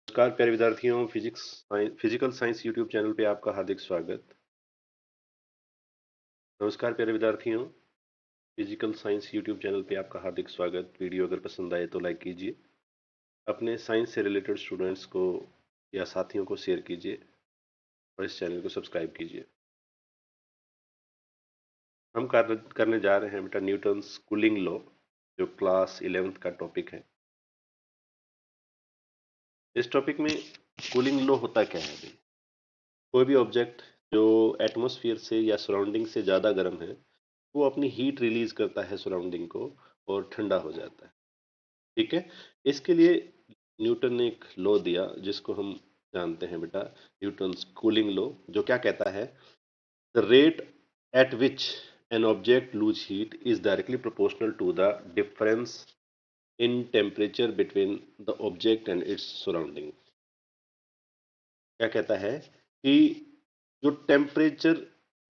नमस्कार प्यारे विद्यार्थियों, फिजिकल साइंस यूट्यूब चैनल पे आपका हार्दिक स्वागत। नमस्कार प्यारे विद्यार्थियों, फिजिकल साइंस यूट्यूब चैनल पे आपका हार्दिक स्वागत। वीडियो अगर पसंद आए तो लाइक कीजिए, अपने साइंस से रिलेटेड स्टूडेंट्स को या साथियों को शेयर कीजिए और इस चैनल को सब्सक्राइब कीजिए। हम करने जा रहे हैं बेटा न्यूटन्स कूलिंग लॉ, जो क्लास 11th का टॉपिक है। इस टॉपिक में कूलिंग लॉ होता क्या है भाई? कोई भी ऑब्जेक्ट जो एटमॉस्फेयर से या सराउंडिंग से ज़्यादा गर्म है, वो अपनी हीट रिलीज करता है सराउंडिंग को और ठंडा हो जाता है। ठीक है, इसके लिए न्यूटन ने एक लॉ दिया जिसको हम जानते हैं बेटा न्यूटन्स कूलिंग लॉ, जो क्या कहता है, the rate at which an object lose heat is directly proportional to the difference in temperature between the object and its surrounding. क्या कहता है कि जो टेम्परेचर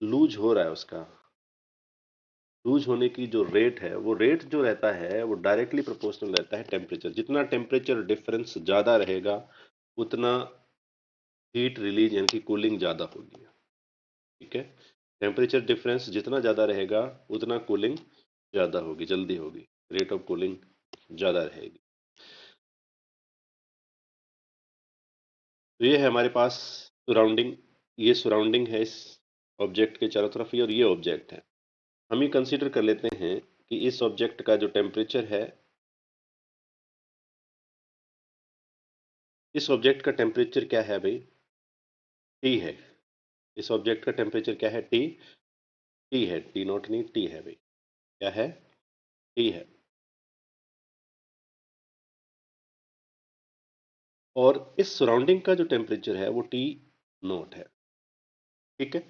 लूज हो रहा है, उसका लूज होने की जो रेट है, वो रेट जो रहता है वो डायरेक्टली प्रोपोर्शनल रहता है टेम्परेचर। जितना टेम्परेचर डिफरेंस ज्यादा रहेगा उतना हीट रिलीज यानी कि कूलिंग ज्यादा होगी। ठीक है, टेम्परेचर डिफरेंस जितना ज्यादा रहेगा उतना कूलिंग ज्यादा होगी, जल्दी होगी, रेट ऑफ कूलिंग ज्यादा रहेगी। तो ये है हमारे पास सराउंडिंग, ये सराउंडिंग है इस ऑब्जेक्ट के चारों तरफ, ये और ये ऑब्जेक्ट है। हम ये कंसीडर कर लेते हैं कि इस ऑब्जेक्ट का जो टेम्परेचर है, इस ऑब्जेक्ट का टेम्परेचर क्या है भाई? टी है। इस ऑब्जेक्ट का टेम्परेचर क्या है? टी। टी है, टी नॉट नहीं, टी है भाई। क्या है? टी है। और इस सराउंडिंग का जो टेम्परेचर है वो टी नॉट है। ठीक है,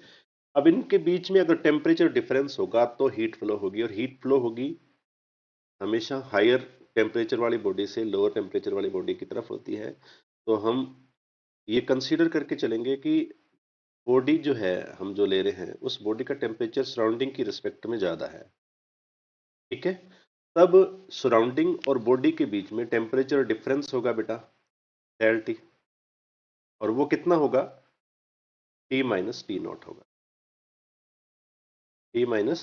अब इनके बीच में अगर टेम्परेचर डिफरेंस होगा तो हीट फ्लो होगी, और हीट फ्लो होगी हमेशा हायर टेम्परेचर वाली बॉडी से लोअर टेम्परेचर वाली बॉडी की तरफ होती है। तो हम ये कंसीडर करके चलेंगे कि बॉडी जो है हम जो ले रहे हैं, उस बॉडी का टेम्परेचर सराउंडिंग की रिस्पेक्ट में ज्यादा है। ठीक है, तब सराउंडिंग और बॉडी के बीच में टेम्परेचर डिफरेंस होगा बेटा, डेल टी, और वो कितना होगा? टी माइनस टी नॉट होगा। टी माइनस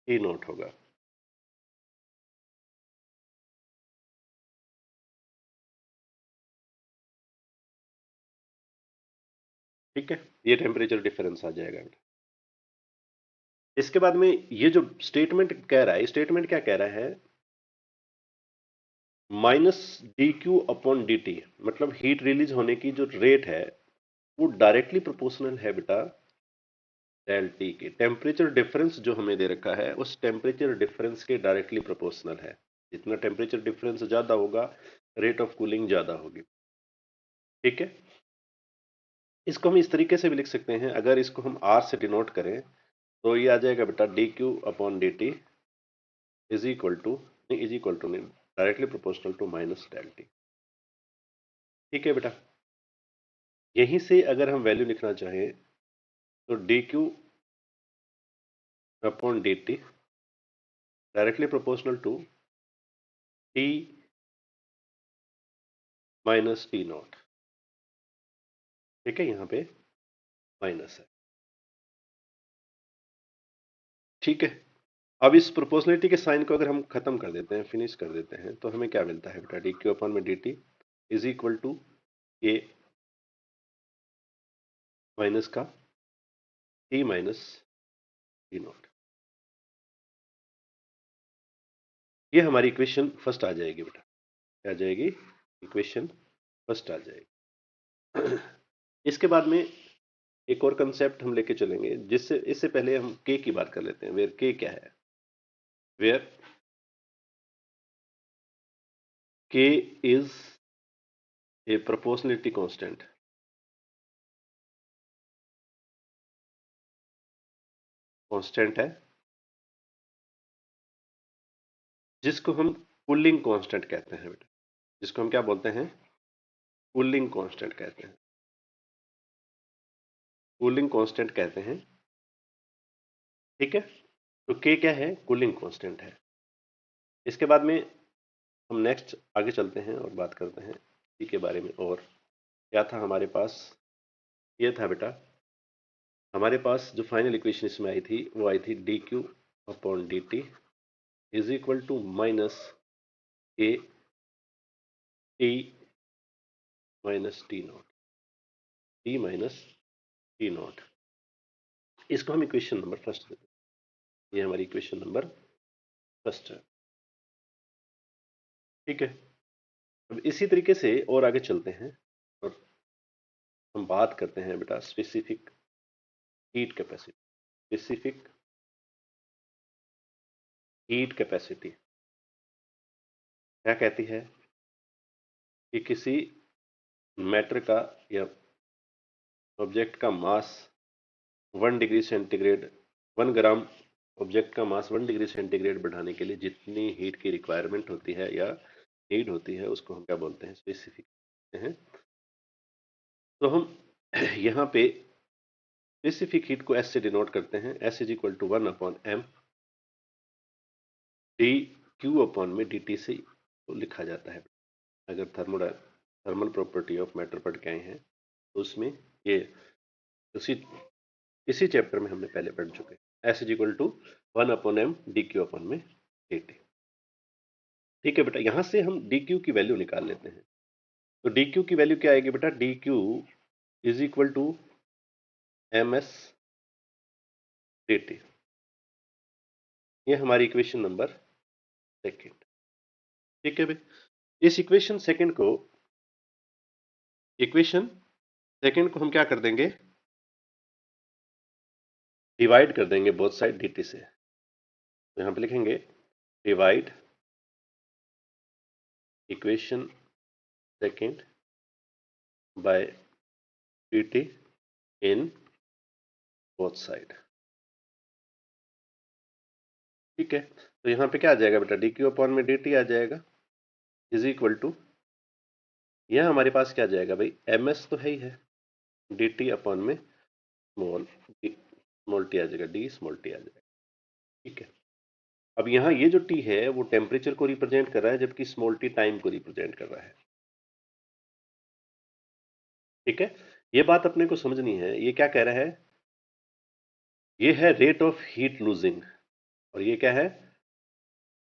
टी नॉट होगा। ठीक है, ये टेम्परेचर डिफरेंस आ जाएगा बेटा। इसके बाद में ये जो स्टेटमेंट कह रहा है, स्टेटमेंट क्या कह रहा है? Minus D Q upon D T, मतलब हीट रिलीज होने की जो रेट है वो डायरेक्टली प्रोपोर्शनल है बेटा डेल टी के टेम्परेचर डिफरेंस जो हमें दे रखा है, उस टेम्परेचर डिफरेंस के डायरेक्टली प्रोपोर्शनल है। जितना टेम्परेचर डिफरेंस ज्यादा होगा, रेट ऑफ कूलिंग ज्यादा होगी। ठीक है, इसको हम इस तरीके से भी लिख सकते हैं, अगर इसको हम आर से डिनोट करें तो ये आ जाएगा बेटा D Q upon D T is equal to, नहीं इज इक्वल टू नहीं, directly proportional to minus del T. ठीक है बेटा, यहीं से अगर हम वैल्यू लिखना चाहें तो D Q upon D T directly proportional to T minus T naught. ठीक है, यहाँ पे माइनस है। ठीक है, अब इस प्रोपोर्शनलिटी के साइन को अगर हम खत्म कर देते हैं, फिनिश कर देते हैं, तो हमें क्या मिलता है बेटा? डी क्यू अपॉन में D T is equal to A minus का टी माइनस टी नॉट। ये हमारी इक्वेशन फर्स्ट आ जाएगी बेटा। क्या आ जाएगी? इक्वेशन फर्स्ट आ जाएगी। इसके बाद में एक और कंसेप्ट हम लेके चलेंगे, जिससे इससे पहले हम के की बात कर लेते हैं। वेयर के क्या है? वेयर के is a proportionality constant. Constant है जिसको हम कूलिंग कांस्टेंट कहते हैं बेटा। जिसको हम क्या बोलते हैं? कूलिंग कांस्टेंट कहते हैं। कूलिंग कांस्टेंट कहते हैं। ठीक है, तो के क्या है? कूलिंग कांस्टेंट है। इसके बाद में हम नेक्स्ट आगे चलते हैं और बात करते हैं इसी के बारे में। और क्या था हमारे पास, ये था बेटा हमारे पास जो फाइनल इक्वेशन इसमें आई थी वो आई थी d Q upon D T is equal to minus k t minus T naught, t minus T naught. इसको हम इक्वेशन नंबर फर्स्ट देते हैं, ये हमारी इक्वेशन नंबर फर्स्ट है। ठीक है, अब इसी तरीके से और आगे चलते हैं और हम बात करते हैं बेटा specific heat capacity. Specific heat capacity क्या कहती है कि किसी मैटर का या ऑब्जेक्ट का मास 1 डिग्री सेंटीग्रेड, 1 ग्राम ऑब्जेक्ट का मास 1 डिग्री सेंटीग्रेड बढ़ाने के लिए जितनी हीट की रिक्वायरमेंट होती है या नीड होती है उसको हम क्या बोलते हैं, स्पेसिफिक कहते हैं। तो हम यहाँ पे स्पेसिफिक हीट को एस से डिनोट करते हैं, S is equal to 1 upon M D Q upon में डी टी से तो लिखा जाता है। अगर थर्मल प्रॉपर्टी ऑफ मैटर पढ़ के आए हैं तो उसमें ये इसी चैप्टर में हमने पहले पढ़ चुके हैं। S is equal to 1 upon M D Q upon में डी टी। ठीक है बेटा, यहां से हम डी क्यू की वैल्यू निकाल लेते हैं। तो डी क्यू की वैल्यू क्या आएगी बेटा, D Q is equal to M S D T. ये हमारी इक्वेशन नंबर सेकेंड। ठीक है भाई, इस इक्वेशन सेकेंड को हम क्या कर देंगे, डिवाइड कर देंगे बोथ साइड dt से। तो यहां पे लिखेंगे divide equation second by dt in both side. ठीक है, तो यहां पे क्या आ जाएगा बेटा, dq अपॉन में dt आ जाएगा इज इक्वल टू, यह हमारे पास क्या आ जाएगा भाई, ms तो है ही है, dt अपॉन में स्मॉल टी आ जाएगा, d स्मॉल t आ जाएगा। ठीक है, अब यहाँ ये जो t है वो टेम्परेचर को रिप्रेजेंट कर रहा है जबकि स्मॉल t टाइम को रिप्रेजेंट कर रहा है। ठीक है, ये बात अपने को समझनी है। ये क्या कह रहा है, ये है रेट ऑफ हीट लूजिंग और ये क्या है,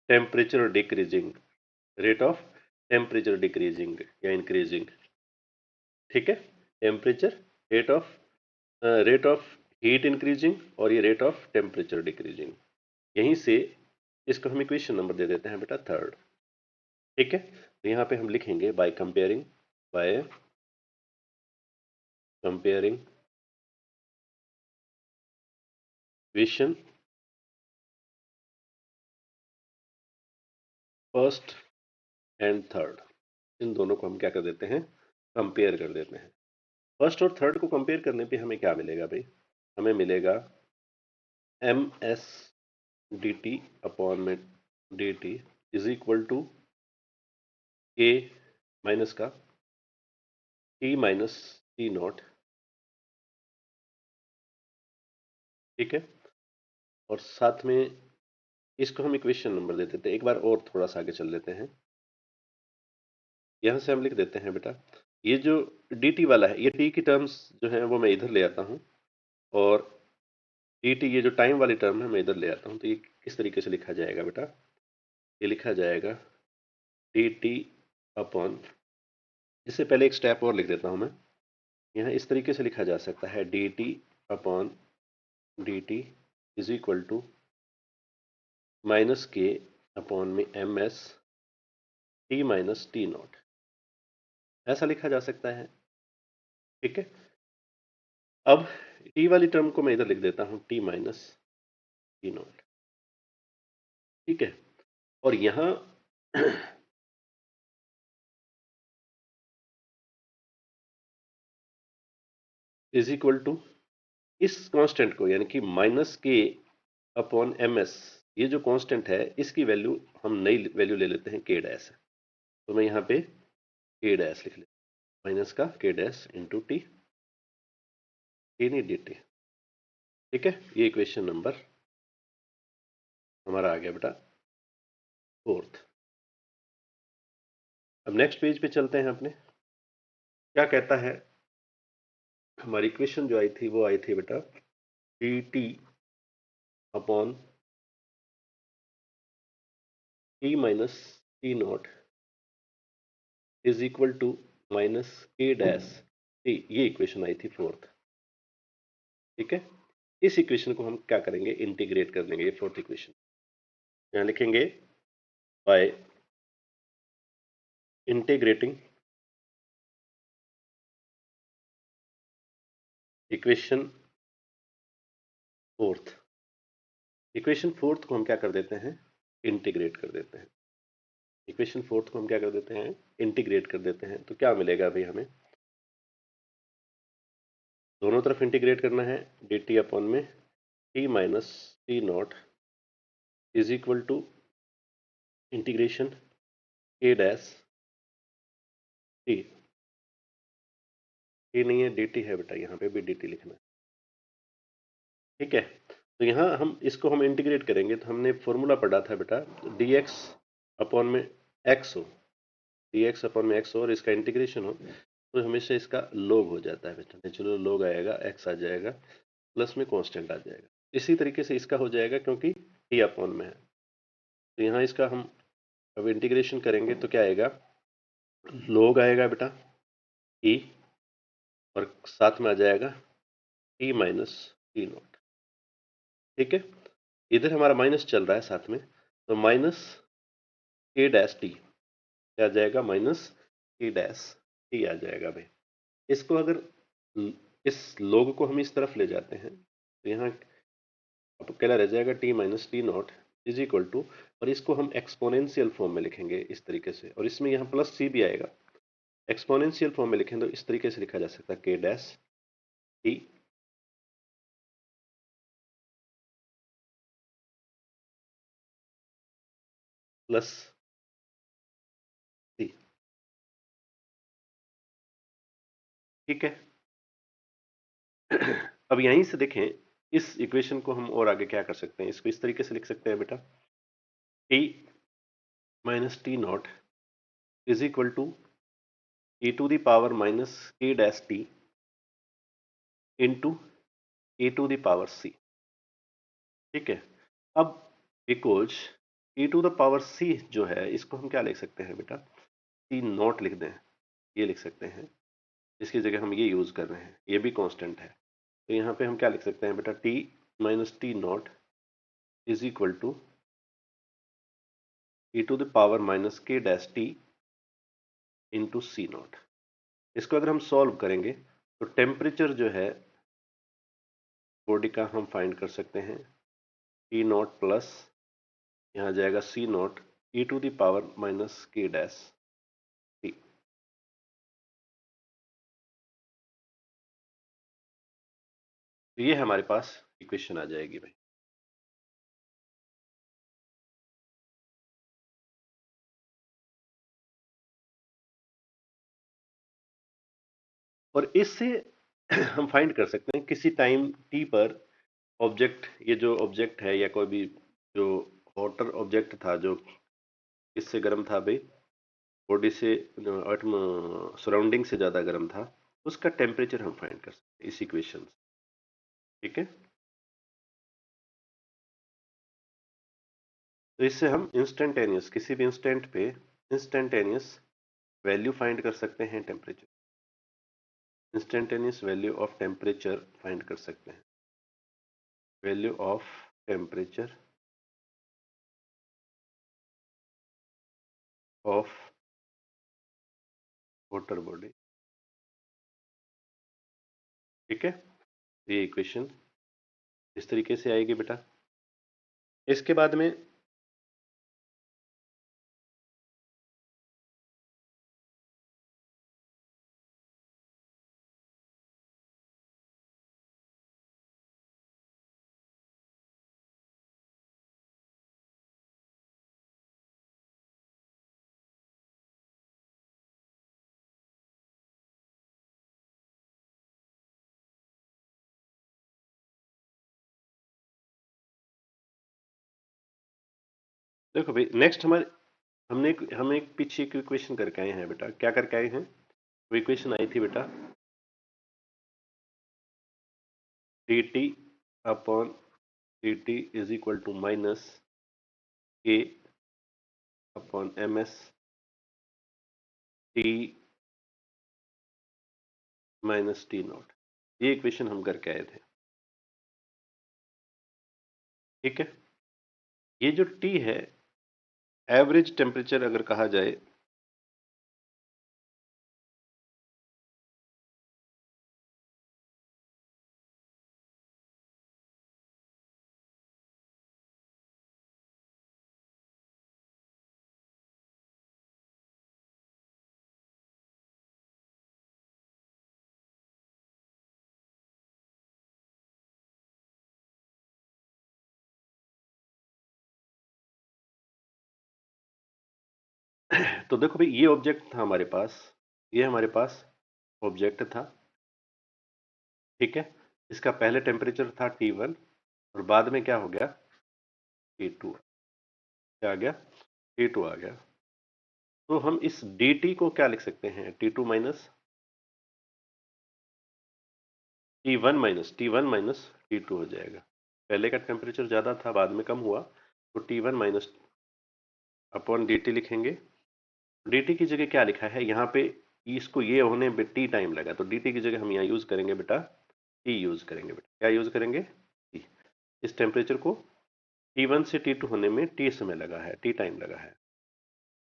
temperature decreasing, rate of temperature decreasing या इंक्रीजिंग। ठीक है, temperature rate of heat increasing और ये रेट ऑफ टेम्परेचर डिक्रीजिंग। यहीं से इसको हम इक्वेशन नंबर दे देते हैं बेटा थर्ड। ठीक है, तो यहाँ पे हम लिखेंगे by comparing equation first and third, इन दोनों को हम क्या कर देते हैं, कंपेयर कर देते हैं। फर्स्ट और थर्ड को कंपेयर करने पे हमें क्या मिलेगा भाई, हमें मिलेगा m S D T upon में D T is equal to k minus का टी माइनस टी नॉट। ठीक है, और साथ में इसको हम इक्वेशन नंबर दे देते हैं। एक बार और थोड़ा सा आगे चल लेते हैं, यहां से हम लिख देते हैं बेटा, ये जो डी टी वाला है, ये टी की टर्म्स जो है वो मैं इधर ले आता हूं और डी टी ये जो टाइम वाली टर्म है मैं इधर ले आता हूं। तो ये किस तरीके से लिखा जाएगा बेटा, ये लिखा जाएगा डी टी अपॉन, इससे पहले एक स्टेप और लिख देता हूं मैं, यहाँ इस तरीके से लिखा जा सकता है D T upon D T is equal to minus K upon में M S T minus T naught, ऐसा लिखा जा सकता है। ठीक है, अब टी वाली टर्म को मैं इधर लिख देता हूं टी माइनस टी नॉट। ठीक है, और यहां इज इक्वल टू इस कांस्टेंट को यानी कि minus K upon M S, ये जो कांस्टेंट है इसकी वैल्यू हम नई वैल्यू ले लेते हैं के डैश। तो मैं यहाँ पे के डैश लिख लेता हूं, माइनस का के डैश इंटू टी, टी नहीं डी टी। ठीक है, ये इक्वेशन नंबर हमारा आ गया बेटा फोर्थ। अब नेक्स्ट पेज पे चलते हैं अपने। क्या कहता है, हमारी इक्वेशन जो आई थी वो आई थी बेटा D T upon T minus T naught is equal to minus के डैश टी। ये इक्वेशन आई थी फोर्थ। ठीक है, इस इक्वेशन को हम क्या करेंगे, इंटीग्रेट कर देंगे। ये फोर्थ इक्वेशन यहां लिखेंगे by integrating equation fourth. Equation fourth को हम क्या कर देते हैं, इंटीग्रेट कर देते हैं। इक्वेशन फोर्थ को हम क्या कर देते हैं, इंटीग्रेट कर देते हैं। तो क्या मिलेगा भाई, हमें दोनों तरफ इंटीग्रेट करना है। डी टी अपॉन में T minus T naught is equal to integration K dash T. T नहीं है, डी टी है बेटा, यहाँ पे भी डी टी लिखना है। ठीक है, तो यहाँ हम इसको हम इंटीग्रेट करेंगे तो हमने फॉर्मूला पढ़ा था बेटा, डी एक्स अपॉन में एक्स हो, डी एक्स अपॉन में एक्स हो और इसका इंटीग्रेशन हो तो हमेशा इसका लोग हो जाता है बेटा। नेचुरल लोग आएगा, एक्स आ जाएगा, प्लस में कांस्टेंट आ जाएगा। इसी तरीके से इसका हो जाएगा क्योंकि टी अपॉन में है। तो यहाँ इसका हम अब इंटीग्रेशन करेंगे तो क्या आएगा, लोग आएगा बेटा टी और साथ में आ जाएगा टी माइनस टी नॉट। ठीक है, इधर हमारा माइनस चल रहा है साथ में, तो माइनस के डैश टी क्या आ जाएगा, माइनस के डैश टी आ जाएगा भाई। इसको अगर इस लोग को हम इस तरफ ले जाते हैं तो यहाँ अब क्या रह जाएगा, T minus T naught is equal to, और इसको हम एक्सपोनेंशियल फॉर्म में लिखेंगे इस तरीके से, और इसमें यहाँ प्लस सी भी आएगा। एक्सपोनेंशियल फॉर्म में लिखें तो इस तरीके से लिखा जा सकता है, के डैश टी प्लस सी। ठीक है, अब यहीं से देखें, इस इक्वेशन को हम और आगे क्या कर सकते हैं, इसको इस तरीके से लिख सकते हैं बेटा, t minus T naught is equal to e to the power minus के dash t into e to the power c। ठीक है, अब because e to the power c जो है इसको हम क्या लिख सकते हैं बेटा, टी नॉट लिख दें, ये लिख सकते हैं। इसकी जगह हम ये यूज कर रहे हैं, ये भी कांस्टेंट है, तो यहाँ पे हम क्या लिख सकते हैं बेटा, t minus T naught is equal to e to the power minus के dash t into c naught. इसको अगर हम सॉल्व करेंगे तो टेम्परेचर जो है बॉडी का हम फाइंड कर सकते हैं, टी नॉट प्लस यहाँ जाएगा c naught e to the power minus के डैश टी। तो ये हमारे पास इक्वेशन आ जाएगी भाई। और इससे हम फाइंड कर सकते हैं किसी टाइम टी पर ऑब्जेक्ट, ये जो ऑब्जेक्ट है या कोई भी जो वाटर ऑब्जेक्ट था जो इससे गर्म था भाई, बॉडी से सराउंडिंग से ज्यादा गर्म था, उसका टेम्परेचर हम फाइंड कर सकते हैं इस इक्वेशन से। ठीक है, तो इससे हम इंस्टेंटेनियस, किसी भी इंस्टेंट पे इंस्टेंटेनियस वैल्यू फाइंड कर सकते हैं, temperature, instantaneous value of temperature find कर सकते हैं, value of temperature of water body. ठीक है, ये इक्वेशन इस तरीके से आएगी बेटा। इसके बाद में देखो भाई, नेक्स्ट हमारे हम एक पीछे एक इक्वेशन करके आए हैं बेटा। क्या करके आए हैं, वो इक्वेशन आई थी बेटा dt upon dt is equal to minus k upon ms t minus T naught. ये इक्वेशन हम करके आए थे, ठीक है। ये जो T है, एवरेज टेम्परेचर अगर कहा जाए तो देखो भाई, ये ऑब्जेक्ट था हमारे पास, ये हमारे पास ऑब्जेक्ट था, ठीक है। इसका पहले टेम्परेचर था T1 और बाद में क्या हो गया T2, क्या आ गया T2 आ गया। तो हम इस dt को क्या लिख सकते हैं, T2 minus T1 minus T2 हो जाएगा। पहले का टेम्परेचर ज्यादा था, बाद में कम हुआ, तो T1 माइनस अपॉन dt लिखेंगे। dt की जगह क्या लिखा है यहाँ पे, इसको ये होने में t टाइम लगा, तो dt की जगह हम यहाँ यूज करेंगे बेटा t यूज करेंगे बेटा, क्या यूज करेंगे t। इस टेम्परेचर को T1 से T2 होने में t समय लगा है, t टाइम लगा है,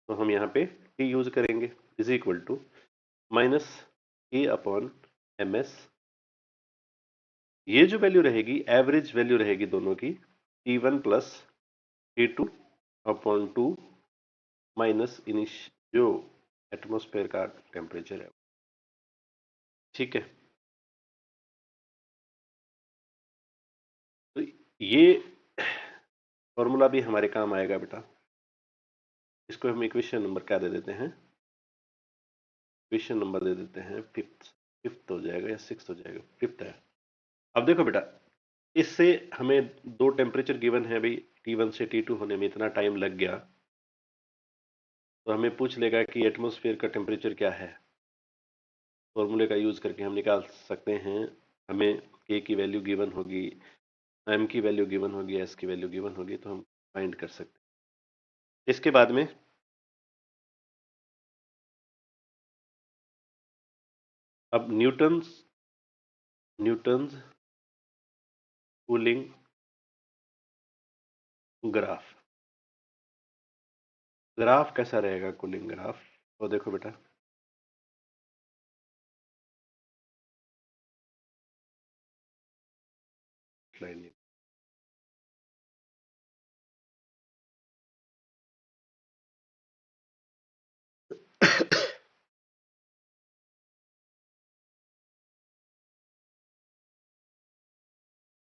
तो हम यहाँ पे t यूज करेंगे is equal to minus k upon ms। ये जो वैल्यू रहेगी एवरेज वैल्यू रहेगी दोनों की, T1 plus T2 upon 2 minus जो एटमॉस्फेयर का टेम्परेचर है, ठीक है। तो ये फॉर्मूला भी हमारे काम आएगा बेटा। इसको हम इक्वेशन नंबर क्या दे देते हैं, इक्वेशन नंबर दे देते हैं फिफ्थ, फिफ्थ हो जाएगा या सिक्स्थ हो जाएगा, फिफ्थ है। अब देखो बेटा, इससे हमें दो टेम्परेचर गिवन है भाई, T1 से T2 होने में इतना टाइम लग गया, तो हमें पूछ लेगा कि एटमॉस्फेयर का टेम्परेचर क्या है। फॉर्मूले का यूज करके हम निकाल सकते हैं, हमें k की वैल्यू गिवन होगी, m की वैल्यू गिवन होगी, s की वैल्यू गिवन होगी, तो हम फाइंड कर सकते हैं। इसके बाद में अब न्यूटन्स कूलिंग ग्राफ, ग्राफ कैसा रहेगा कूलिंग ग्राफ, तो देखो बेटा लाइन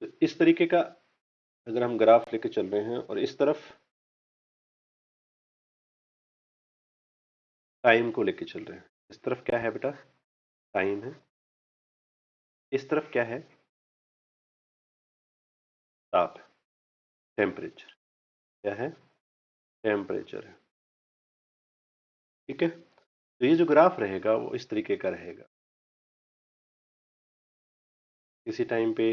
तो इस तरीके का अगर हम ग्राफ लेके चल रहे हैं और इस तरफ टाइम को लेके चल रहे हैं, इस तरफ क्या है बेटा टाइम है, इस तरफ क्या है ताप, टेम्परेचर, क्या है टेम्परेचर है, ठीक है। तो ये जो ग्राफ रहेगा वो इस तरीके का रहेगा, किसी टाइम पे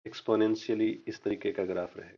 एक्सपोनेंशियली इस तरीके का ग्राफ रहेगा,